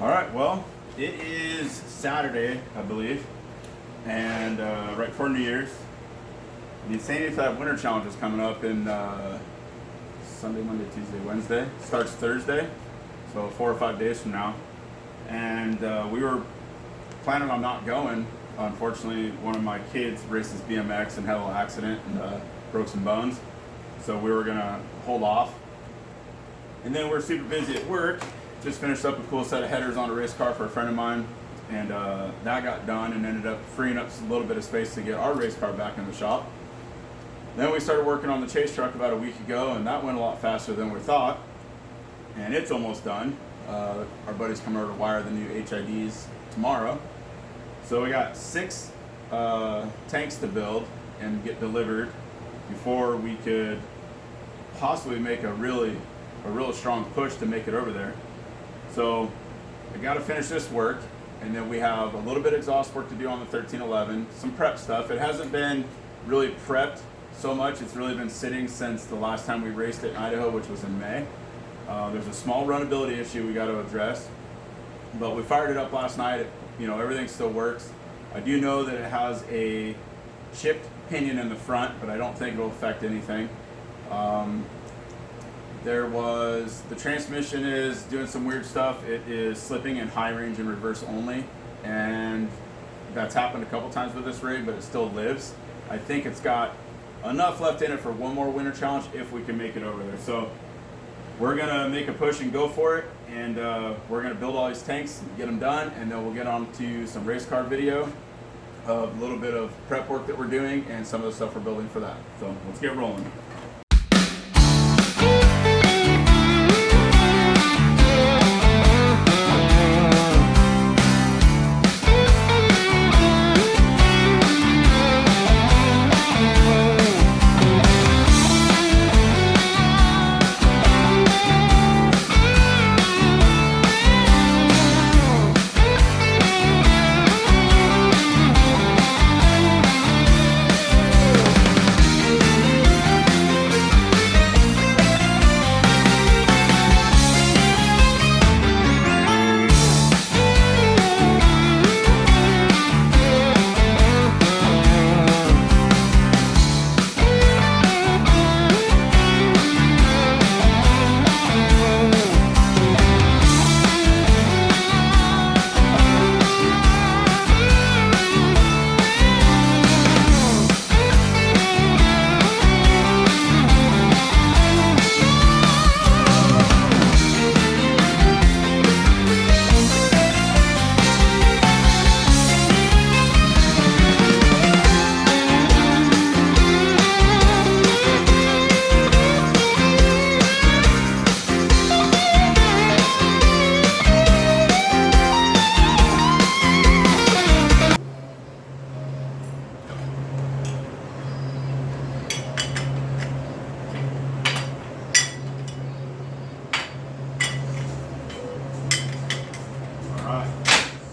All right, well, it is Saturday, I believe, and right before New Year's. The Insanity Fat Winter Challenge is coming up in Sunday, Monday, Tuesday, Wednesday. Starts Thursday, so 4 or 5 days from now. And we were planning on not going. Unfortunately, one of my kids races BMX and had a little accident and broke some bones. So we were gonna hold off. And then we're super busy at work. Just finished up a cool set of headers on a race car for a friend of mine. And that got done and ended up freeing up a little bit of space to get our race car back in the shop. Then we started working on the chase truck about a week ago, and that went a lot faster than we thought. And it's almost done. Our buddy's coming over to wire the new HIDs tomorrow. So we got 6 tanks to build and get delivered before we could possibly make a real strong push to make it over there. So I got to finish this work, and then we have a little bit of exhaust work to do on the 1311, some prep stuff. It hasn't been really prepped so much. It's really been sitting since the last time we raced it in Idaho, which was in May. There's a small runnability issue we got to address, but we fired it up last night. Everything still works. I do know that it has a chipped pinion in the front, but I don't think it'll affect anything. The transmission is doing some weird stuff. It is slipping in high range and reverse only, and that's happened a couple times with this rig, but it still lives. I think it's got enough left in it for one more winter challenge if we can make it over there. So we're gonna make a push and go for it, and we're gonna build all these tanks and get them done, and then we'll get on to some race car video of a little bit of prep work that we're doing and some of the stuff we're building for that. So let's get rolling.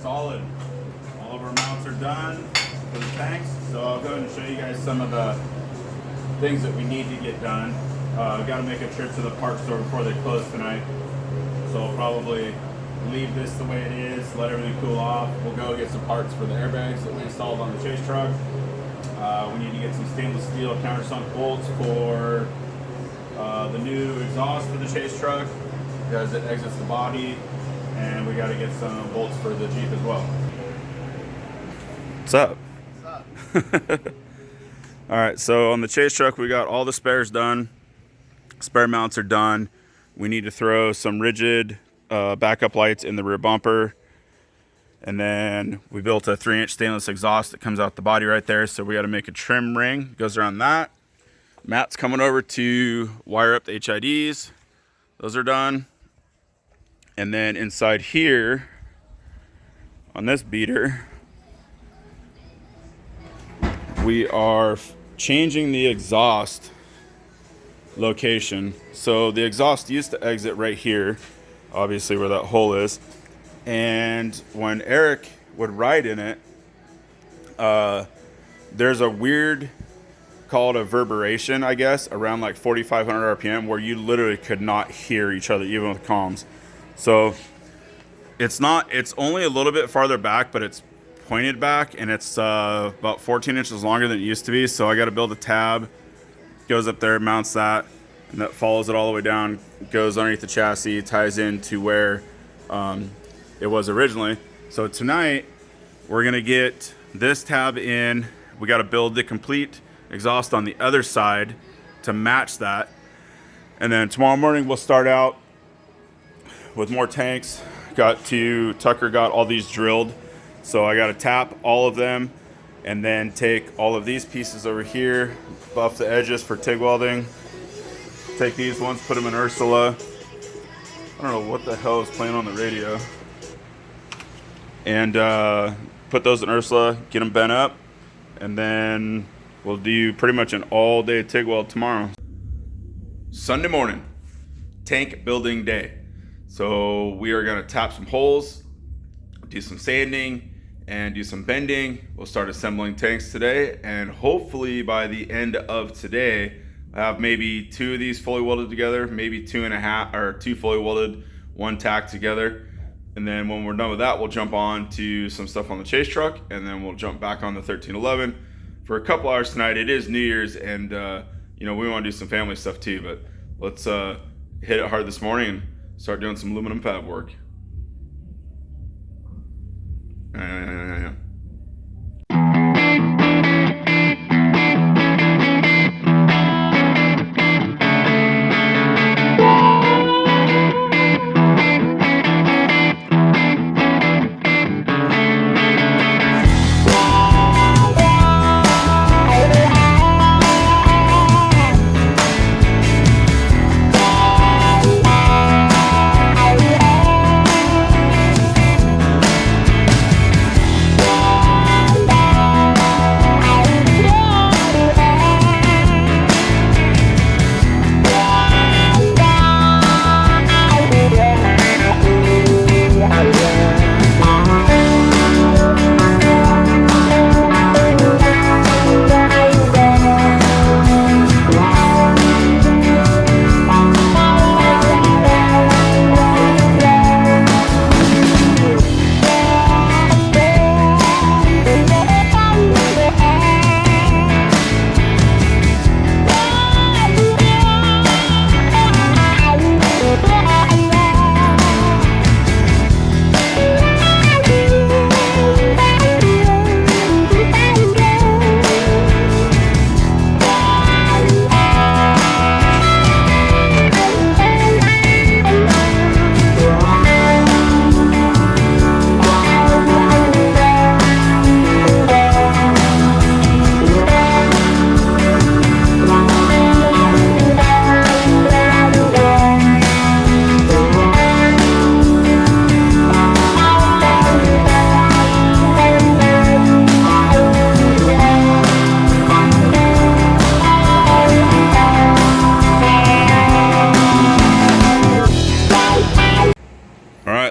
Solid. All of our mounts are done for the tanks, so I'll go ahead and show you guys some of the things that we need to get done. I've got to make a trip to the parts store before they close tonight, so I'll probably leave this the way it is, let everything cool off. We'll go get some parts for the airbags that we installed on the chase truck. We need to get some stainless steel countersunk bolts for the new exhaust for the chase truck as it exits the body. And we got to get some bolts for the Jeep as well. What's up? What's up? All right, so on the chase truck, we got all the spares done. Spare mounts are done. We need to throw some rigid backup lights in the rear bumper. And then we built a 3-inch stainless exhaust that comes out the body right there. So we got to make a trim ring, goes around that. Matt's coming over to wire up the HIDs. Those are done. And then inside here, on this beater, we are changing the exhaust location. So the exhaust used to exit right here, obviously where that hole is. And when Eric would ride in it, there's a weird, called a reverberation, I guess, around like 4,500 RPM, where you literally could not hear each other, even with comms. So It's not. It's only a little bit farther back, but it's pointed back, and it's about 14 inches longer than it used to be. So I got to build a tab. Goes up there, mounts that, and that follows it all the way down. Goes underneath the chassis, ties into where it was originally. So tonight we're gonna get this tab in. We got to build the complete exhaust on the other side to match that, and then tomorrow morning we'll start out with more tanks. Tucker got all these drilled, so I got to tap all of them and then take all of these pieces over here, buff the edges for TIG welding, take these ones, put them in Ursula. I don't know what the hell is playing on the radio, and put those in Ursula, get them bent up, and then we'll do pretty much an all day TIG weld tomorrow. Sunday morning, tank building day. So we are gonna tap some holes, do some sanding, and do some bending. We'll start assembling tanks today, and hopefully by the end of today, I have maybe 2 of these fully welded together, maybe 2.5, or 2 fully welded, 1 tacked together. And then when we're done with that, we'll jump on to some stuff on the chase truck, and then we'll jump back on the 1311 for a couple hours tonight. It is New Year's, and we want to do some family stuff too, but let's hit it hard this morning and start doing some aluminum fab work.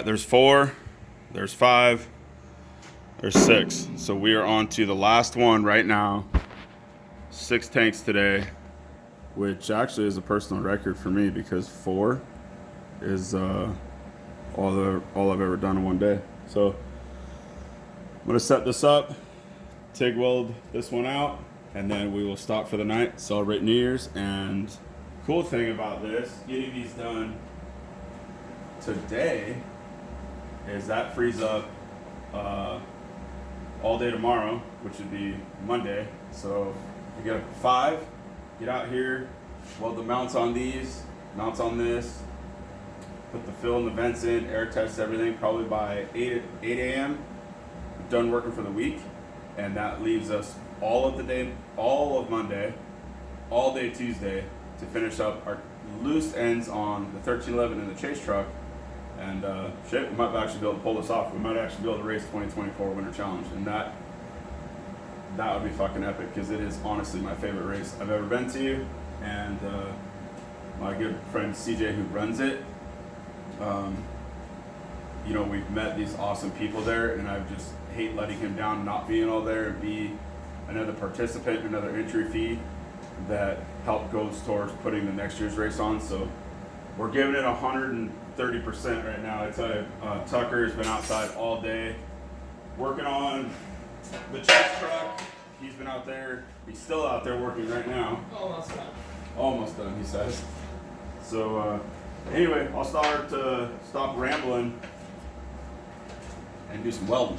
There's 4, there's 5, there's 6. So we are on to the last one right now. 6 tanks today, which actually is a personal record for me because 4 is all I've ever done in one day. So I'm gonna set this up, TIG weld this one out, and then we will stop for the night, celebrate New Year's. And cool thing about this, getting these done today, is that frees up all day tomorrow, which would be Monday. So you get up at 5, get out here, weld the mounts on these, mounts on this, put the fill and the vents in, air test everything, probably by 8 a.m. done working for the week. And that leaves us all of the day, all of Monday, all day Tuesday to finish up our loose ends on the 1311 and the chase truck. And shit, we might actually be able to pull this off. We might actually be able to race 2024 Winter Challenge, and that would be fucking epic because it is honestly my favorite race I've ever been to. And my good friend CJ, who runs it, we've met these awesome people there, and I just hate letting him down, not being all there and be another participant, another entry fee that help goes towards putting the next year's race on. So we're giving it 30% right now. I tell you, Tucker's been outside all day working on the chase truck. He's been out there. He's still out there working right now. Almost done. Almost done, he says. So anyway, I'll stop rambling and do some welding.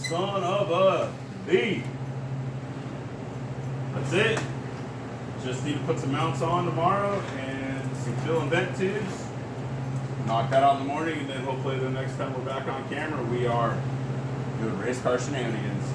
Son of a bee. That's it. Just need to put some mounts on tomorrow and some fill and vent tubes. Knock that out in the morning, and then hopefully the next time we're back on camera, we are doing race car shenanigans.